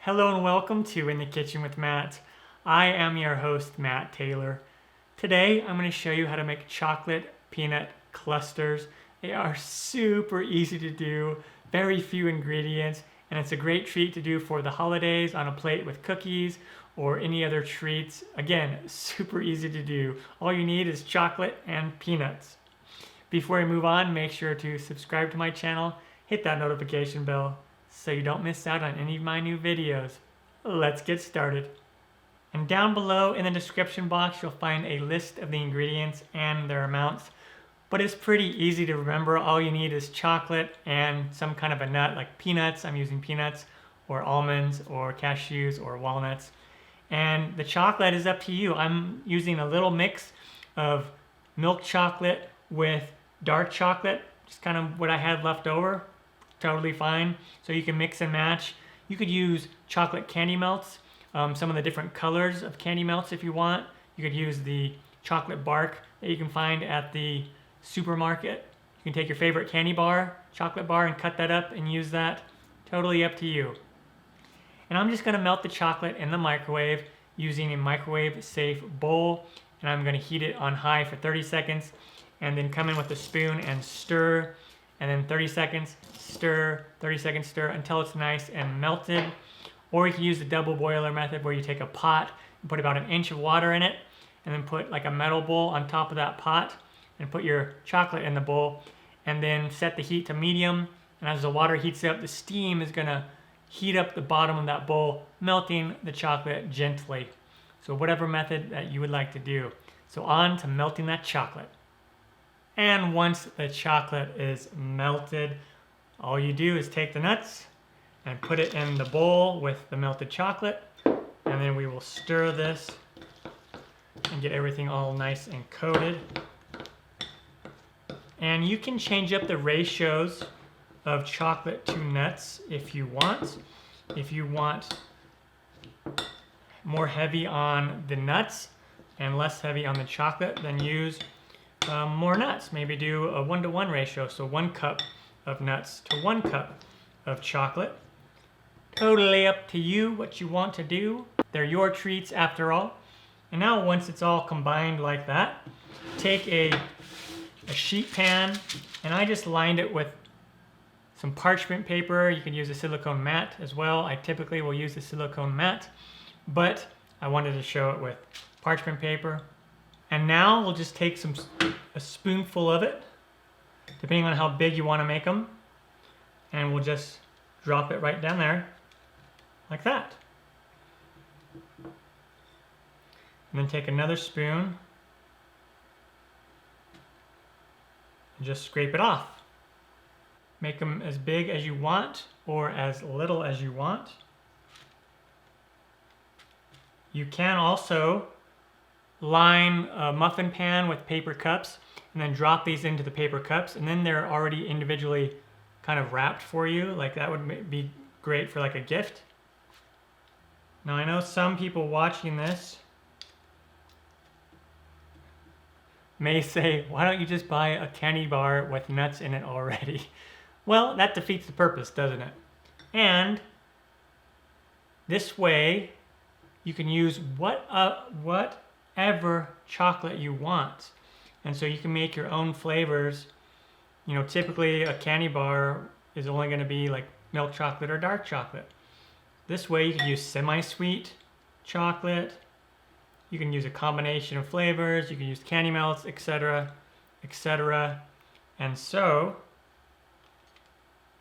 Hello and welcome to In the Kitchen with Matt. I am your host, Matt Taylor. Today, I'm going to show you how to make chocolate peanut clusters. They are super easy to do, very few ingredients, and it's a great treat to do for the holidays on a plate with cookies or any other treats. Again, super easy to do. All you need is chocolate and peanuts. Before we move on, make sure to subscribe to my channel, hit that notification bell so you don't miss out on any of my new videos. Let's get started. And down below in the description box, you'll find a list of the ingredients and their amounts. But it's pretty easy to remember. All you need is chocolate and some kind of a nut like peanuts. I'm using peanuts or almonds or cashews or walnuts. And the chocolate is up to you. I'm using a little mix of milk chocolate with dark chocolate, just kind of what I had left over. Totally fine. So you can mix and match. You could use chocolate candy melts, some of the different colors of candy melts if you want. You could use the chocolate bark that you can find at the supermarket. You can take your favorite candy bar, chocolate bar, and cut that up and use that. Totally up to you. And I'm just going to melt the chocolate in the microwave using a microwave safe bowl. And I'm going to heat it on high for 30 seconds and then come in with a spoon and stir. And then 30 seconds, stir, 30 seconds, stir until it's nice and melted. Or you can use the double boiler method where you take a pot and put about 1 inch of water in it and then put like a metal bowl on top of that pot and put your chocolate in the bowl and then set the heat to medium. And as the water heats up, the steam is gonna heat up the bottom of that bowl, melting the chocolate gently. So whatever method that you would like to do. So on to melting that chocolate. And once the chocolate is melted, all you do is take the nuts and put it in the bowl with the melted chocolate. And then we will stir this and get everything all nice and coated. And you can change up the ratios of chocolate to nuts if you want. If you want more heavy on the nuts and less heavy on the chocolate, then use more nuts. Maybe do a 1-to-1 ratio, so 1 cup of nuts to 1 cup of chocolate. Totally up to you what you want to do. They're your treats after all. And now once it's all combined like that, take a sheet pan, and I just lined it with some parchment paper. You can use a silicone mat as well. I typically will use the silicone mat, but I wanted to show it with parchment paper. And now we'll just take a spoonful of it, depending on how big you want to make them, and we'll just drop it right down there, like that. And then take another spoon and just scrape it off. Make them as big as you want or as little as you want. You can also line a muffin pan with paper cups and then drop these into the paper cups, and then they're already individually kind of wrapped for you. Like that would be great for like a gift. Now I know some people watching this may say, why don't you just buy a candy bar with nuts in it already? Well, that defeats the purpose, doesn't it? And this way you can use whatever chocolate you want. And so you can make your own flavors. You know, typically a candy bar is only going to be like milk chocolate or dark chocolate. This way you can use semi-sweet chocolate. You can use a combination of flavors. You can use candy melts, etc., etc. And so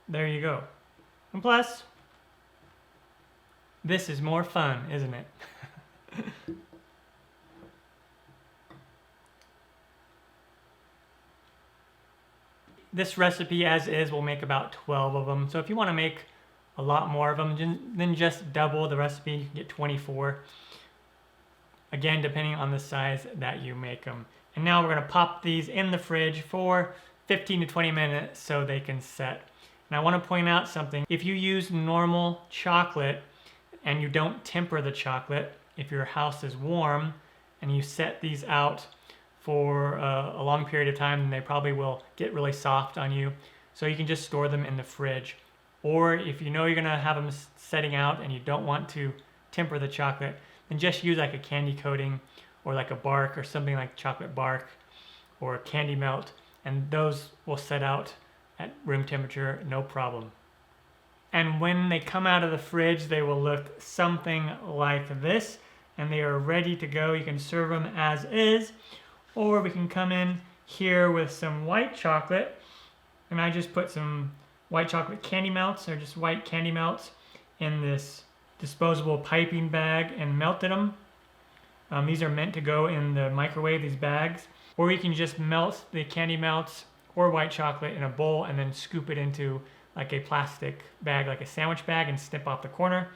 there you go. And plus, this is more fun, isn't it? This recipe as is will make about 12 of them. So if you want to make a lot more of them, then just double the recipe. You can get 24. Again, depending on the size that you make them. And now we're going to pop these in the fridge for 15 to 20 minutes so they can set. And I want to point out something. If you use normal chocolate and you don't temper the chocolate, if your house is warm and you set these out for a long period of time, then they probably will get really soft on you. So you can just store them in the fridge. Or if you know you're gonna have them setting out and you don't want to temper the chocolate, then just use like a candy coating or like a bark or something like chocolate bark or candy melt, and those will set out at room temperature, no problem. And when they come out of the fridge, they will look something like this, and they are ready to go. You can serve them as is, or we can come in here with some white chocolate, and I just put some white chocolate candy melts, or just white candy melts, in this disposable piping bag and melted them. These are meant to go in the microwave, these bags. Or you can just melt the candy melts or white chocolate in a bowl and then scoop it into like a plastic bag, like a sandwich bag, and snip off the corner.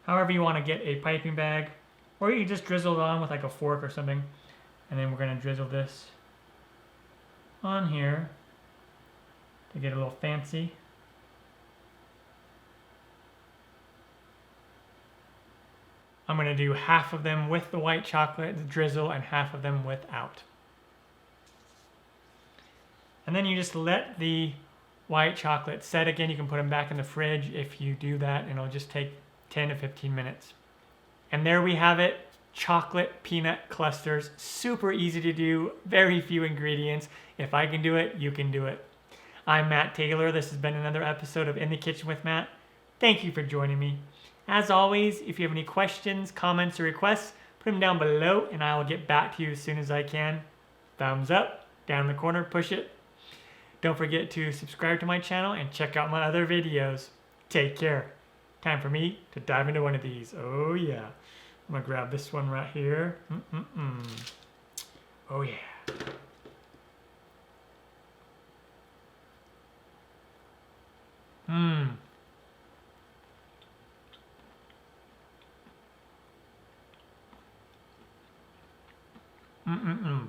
However you want to get a piping bag, or you can just drizzle it on with like a fork or something. And then we're going to drizzle this on here to get a little fancy. I'm going to do half of them with the white chocolate, the drizzle, and half of them without. And then you just let the white chocolate set again. You can put them back in the fridge if you do that, and it'll just take 10 to 15 minutes. And there we have it, chocolate peanut clusters. Super easy to do, very few ingredients. If I can do it, you can do it. I'm Matt Taylor. This has been another episode of In the Kitchen with Matt. Thank you for joining me. As always, if you have any questions, comments, or requests, put them down below and I will get back to you as soon as I can. Thumbs up, down in the corner, push it. Don't forget to subscribe to my channel and check out my other videos. Take care. Time for me to dive into one of these. Oh yeah. I'm gonna grab this one right here. Oh yeah. Mm-mm-mm.